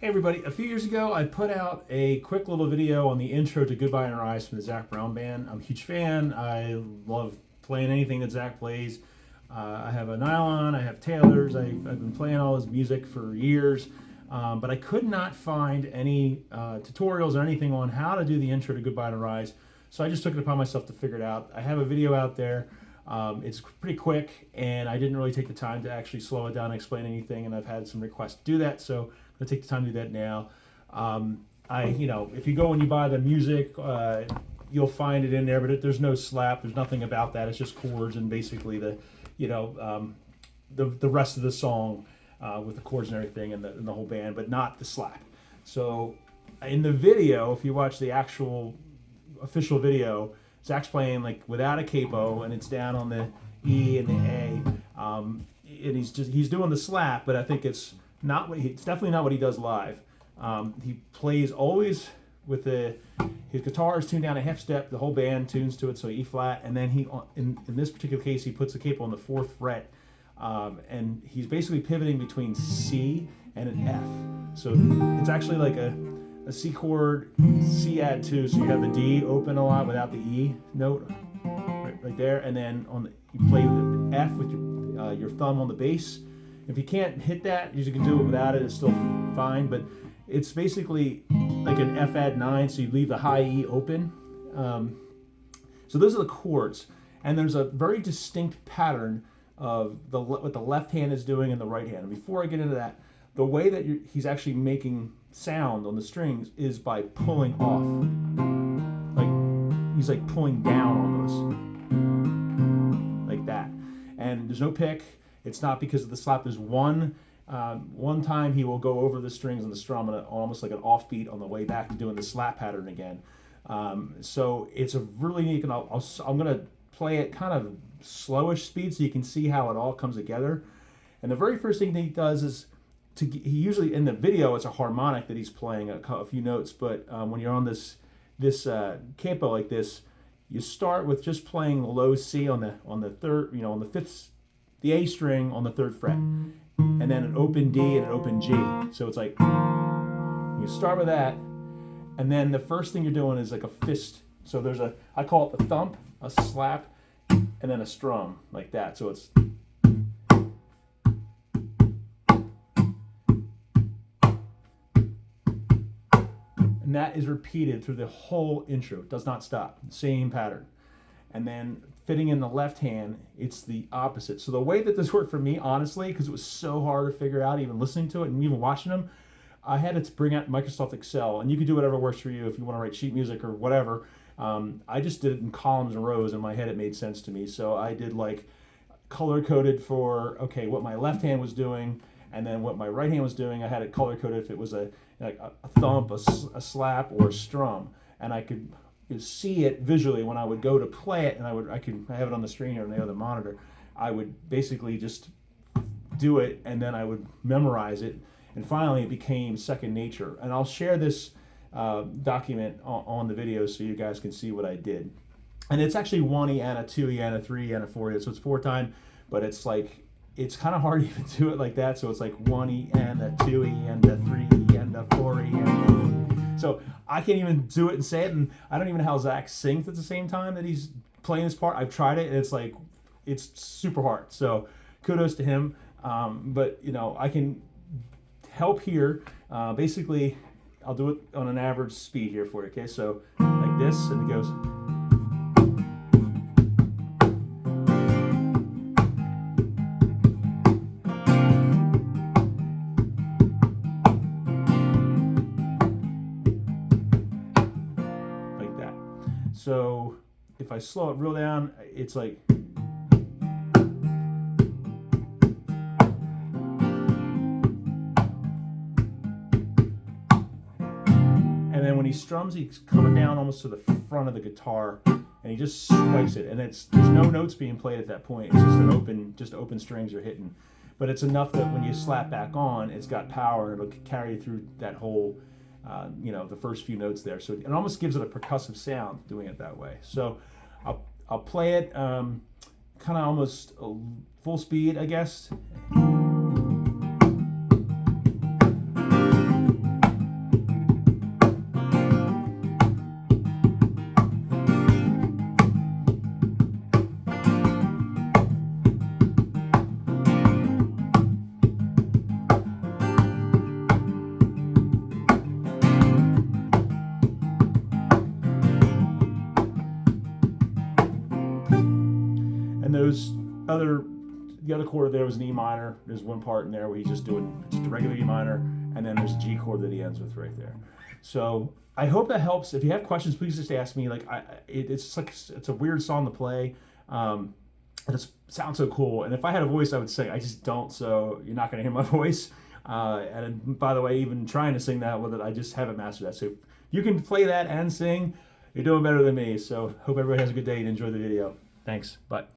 Hey everybody, a few years ago I put out a quick little video on the intro to Goodbye in Our Eyes from the Zac Brown Band. I'm a huge fan. I love playing anything that Zac plays. I have a nylon, I have Taylors, I've been playing all his music for years, but I could not find any tutorials or anything on how to do the intro to Goodbye in Our Eyes, so I just took it upon myself to figure it out. I have a video out there. It's pretty quick, and I didn't really take the time to actually slow it down and explain anything, and I've had some requests to do that, so I'm gonna take the time to do that now. If you go and you buy the music, you'll find it in there, but there's no slap, there's nothing about that. It's just chords and basically the rest of the song with the chords and everything and the whole band, but not the slap. So in the video, if you watch the actual official video, Zac's playing like without a capo, and it's down on the E and the A, and he's doing the slap, but I think it's definitely not what he does live. He plays always with his guitar is tuned down a half step. The whole band tunes to it, so E flat, and then in this particular case he puts the capo on the 4th fret, and he's basically pivoting between C and an F. So it's actually like a C chord, C add 2, so you have the D open a lot without the E note right there, and then you play the F with your thumb on the bass. If you can't hit that, you can do it without it, it's still fine, but it's basically like an F add 9, so you leave the high E open. So those are the chords, and there's a very distinct pattern of what the left hand is doing and the right hand. And before I get into that, the way that he's actually making sound on the strings is by pulling off. Like he's like pulling down almost, like that. And there's no pick. It's not because of the slap. There's one time he will go over the strings on the strum and almost like an offbeat on the way back to doing the slap pattern again. So it's a really neat, and I'm going to play it kind of slowish speed so you can see how it all comes together. And the very first thing that he does is he usually in the video it's a harmonic that he's playing a few notes, but when you're on this capo like this, you start with just playing the low C on the third, on the 5th, the A string on the 3rd fret, and then an open D and an open G. So it's like you start with that, and then the first thing you're doing is like a fist. So there's I call it a thump, a slap, and then a strum like that. So it's and that is repeated through the whole intro. It does not stop. Same pattern. And then fitting in the left hand, it's the opposite. So the way that this worked for me, honestly, because it was so hard to figure out, even listening to it and even watching them, I had to bring out Microsoft Excel, and you can do whatever works for you if you want to write sheet music or whatever. I just did it in columns and rows. In my head, it made sense to me. So I did like color-coded for, okay, what my left hand was doing, and then what my right hand was doing. I had it color-coded if it was a thump, a slap, or a strum, and I could see it visually when I would go to play it, and I have it on the screen here on the other monitor. I would basically just do it, and then I would memorize it, and finally it became second nature. And I'll share this document on the video so you guys can see what I did. And it's actually 1E and a 2E and a 3E and a 4E, so it's 4 time, but it's kind of hard to even do it like that. So it's like 1E and a 2E and a 3E and a 4E and so I can't even do it and say it, and I don't even know how Zac sings at the same time that he's playing this part. I've tried it, and it's super hard. So kudos to him. But I can help here. Basically, I'll do it on an average speed here for you. Okay, so like this, and it goes. So if I slow it real down, it's like, and then when he strums, he's coming down almost to the front of the guitar, and he just swipes it, and there's no notes being played at that point. It's just open strings you're hitting, but it's enough that when you slap back on, it's got power, and it'll carry you through that whole. The first few notes there, so it almost gives it a percussive sound doing it that way. So I'll play it kind of almost full speed, I guess. the other chord there was an E minor. There's one part in there where he's just doing just a regular E minor, and then there's a G chord that he ends with right there. So I hope that helps. If you have questions, please just ask me. Like it's a weird song to play. It sounds so cool. And if I had a voice, I would sing. I just don't, so you're not going to hear my voice. And by the way, even trying to sing that with it, I just haven't mastered that. So if you can play that and sing, you're doing better than me. So hope everybody has a good day and enjoy the video. Thanks. Bye.